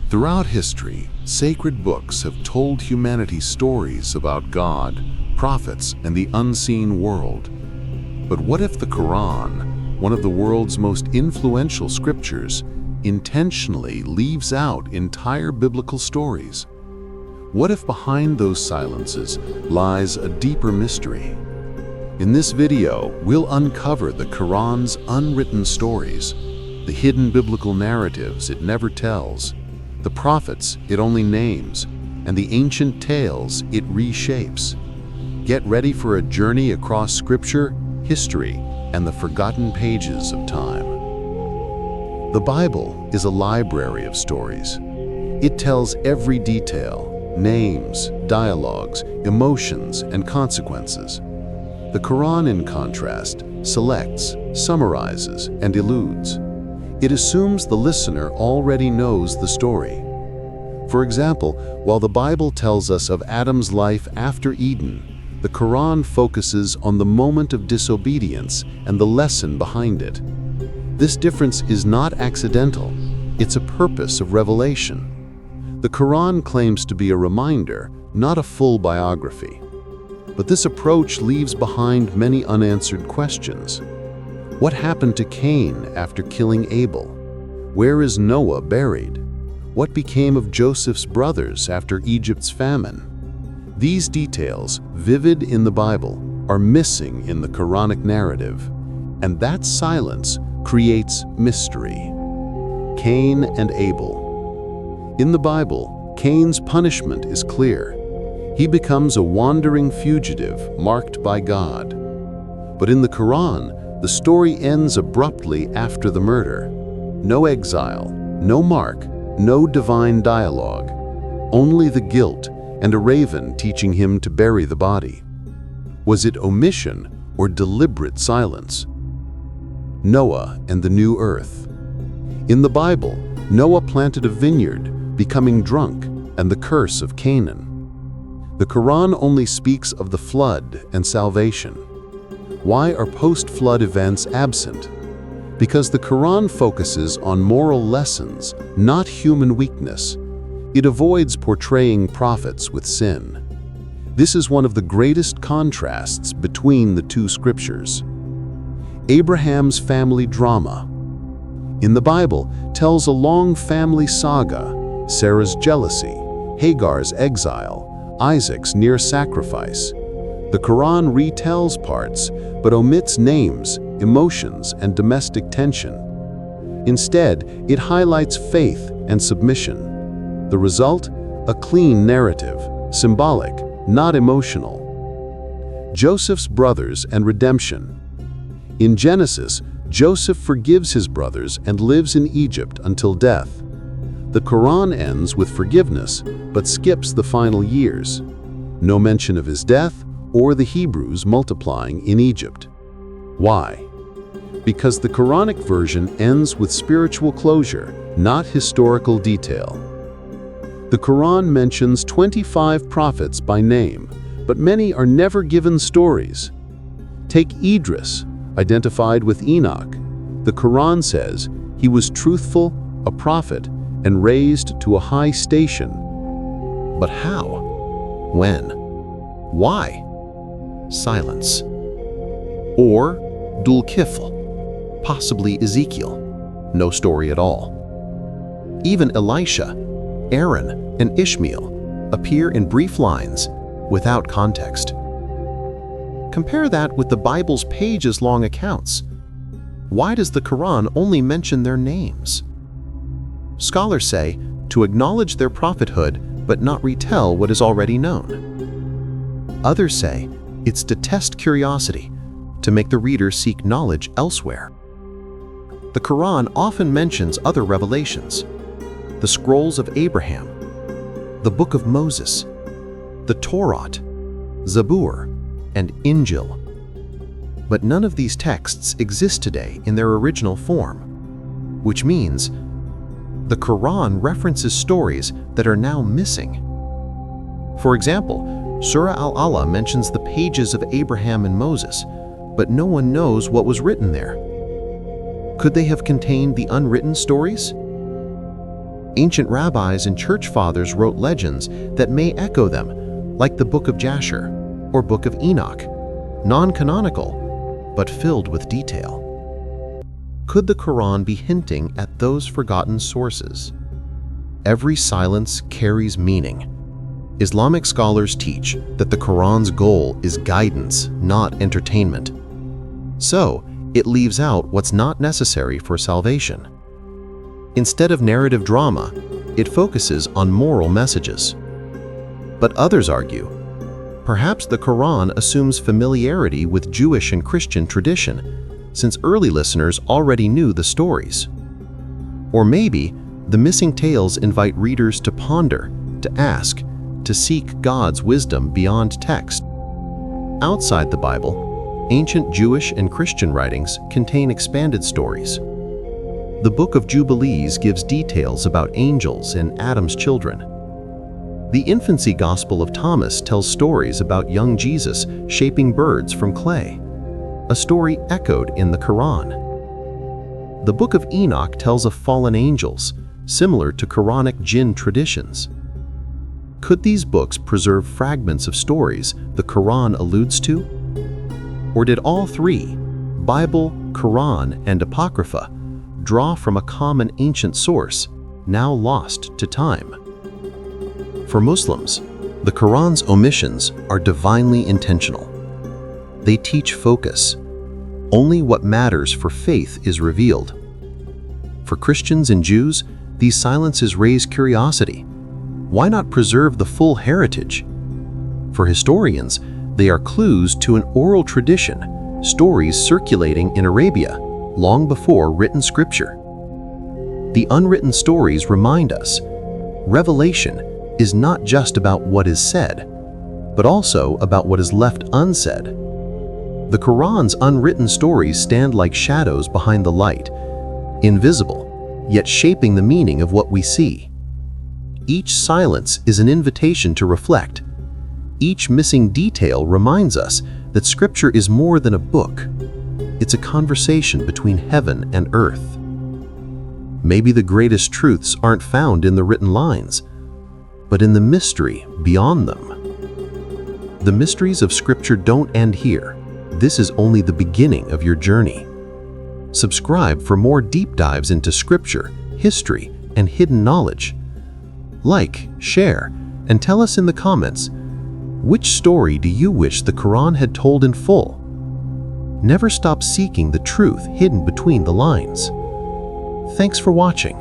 Throughout history, sacred books have told humanity stories about God, prophets, and the unseen world. But what if the Quran, one of the world's most influential scriptures, intentionally leaves out entire biblical stories? What if behind those silences lies a deeper mystery? In this video, we'll uncover the Quran's unwritten stories, the hidden biblical narratives it never tells, the prophets it only names, and the ancient tales it reshapes. Get ready for a journey across scripture, history, and the forgotten pages of time. The Bible is a library of stories. It tells every detail, names, dialogues, emotions, and consequences. The Quran, in contrast, selects, summarizes, and eludes. It assumes the listener already knows the story. For example, while the Bible tells us of Adam's life after Eden, the Quran focuses on the moment of disobedience and the lesson behind it. This difference is not accidental. It's a purpose of revelation. The Quran claims to be a reminder, not a full biography. But this approach leaves behind many unanswered questions. What happened to Cain after killing Abel? Where is Noah buried? What became of Joseph's brothers after Egypt's famine? These details, vivid in the Bible, are missing in the Quranic narrative, and that silence creates mystery. Cain and Abel. In the Bible, Cain's punishment is clear. He becomes a wandering fugitive marked by God. But in the Quran, the story ends abruptly after the murder. No exile, no mark, no divine dialogue. Only the guilt and a raven teaching him to bury the body. Was it omission or deliberate silence? Noah and the new earth. In the Bible, Noah planted a vineyard, becoming drunk, and the curse of Canaan. The Quran only speaks of the flood and salvation. Why are post-flood events absent? Because the Quran focuses on moral lessons, not human weakness. It avoids portraying prophets with sin. This is one of the greatest contrasts between the two scriptures. Abraham's family drama. In the Bible, tells a long family saga, Sarah's jealousy, Hagar's exile, Isaac's near sacrifice. The Quran retells parts, but omits names, emotions, and domestic tension. Instead, it highlights faith and submission. The result? A clean narrative, symbolic, not emotional. Joseph's brothers and redemption. In Genesis, Joseph forgives his brothers and lives in Egypt until death. The Quran ends with forgiveness, but skips the final years. No mention of his death or the Hebrews multiplying in Egypt. Why? Because the Quranic version ends with spiritual closure, not historical detail. The Quran mentions 25 prophets by name, but many are never given stories. Take Idris, identified with Enoch. The Quran says he was truthful, a prophet, and raised to a high station. But how? When? Why? Silence. Or Dul-Kifl, possibly Ezekiel, no story at all. Even Elisha, Aaron, and Ishmael appear in brief lines without context. Compare that with the Bible's pages-long accounts. Why does the Quran only mention their names? Scholars say to acknowledge their prophethood but not retell what is already known. Others say it's to test curiosity, to make the reader seek knowledge elsewhere. The Quran often mentions other revelations: the scrolls of Abraham, the Book of Moses, the Torah, Zabur, and Injil. But none of these texts exist today in their original form, which means the Quran references stories that are now missing. For example, Surah Al-Alaq mentions the pages of Abraham and Moses, but no one knows what was written there. Could they have contained the unwritten stories? Ancient rabbis and church fathers wrote legends that may echo them, like the Book of Jasher or Book of Enoch, non-canonical, but filled with detail. Could the Quran be hinting at those forgotten sources? Every silence carries meaning. Islamic scholars teach that the Quran's goal is guidance, not entertainment. So, it leaves out what's not necessary for salvation. Instead of narrative drama, it focuses on moral messages. But others argue, perhaps the Quran assumes familiarity with Jewish and Christian tradition, since early listeners already knew the stories. Or maybe the missing tales invite readers to ponder, to ask, to seek God's wisdom beyond text. Outside the Bible, ancient Jewish and Christian writings contain expanded stories. The Book of Jubilees gives details about angels and Adam's children. The Infancy Gospel of Thomas tells stories about young Jesus shaping birds from clay, a story echoed in the Quran. The Book of Enoch tells of fallen angels, similar to Quranic jinn traditions. Could these books preserve fragments of stories the Quran alludes to? Or did all three, Bible, Quran, and Apocrypha, draw from a common ancient source, now lost to time? For Muslims, the Quran's omissions are divinely intentional. They teach focus. Only what matters for faith is revealed. For Christians and Jews, these silences raise curiosity. Why not preserve the full heritage? For historians, they are clues to an oral tradition, stories circulating in Arabia long before written scripture. The unwritten stories remind us, revelation is not just about what is said, but also about what is left unsaid. The Quran's unwritten stories stand like shadows behind the light, invisible, yet shaping the meaning of what we see. Each silence is an invitation to reflect. Each missing detail reminds us that Scripture is more than a book. It's a conversation between heaven and earth. Maybe the greatest truths aren't found in the written lines, but in the mystery beyond them. The mysteries of Scripture don't end here. This is only the beginning of your journey. Subscribe for more deep dives into Scripture, history, and hidden knowledge. Like, share, and tell us in the comments, which story do you wish the Quran had told in full? Never stop seeking the truth hidden between the lines. Thanks for watching.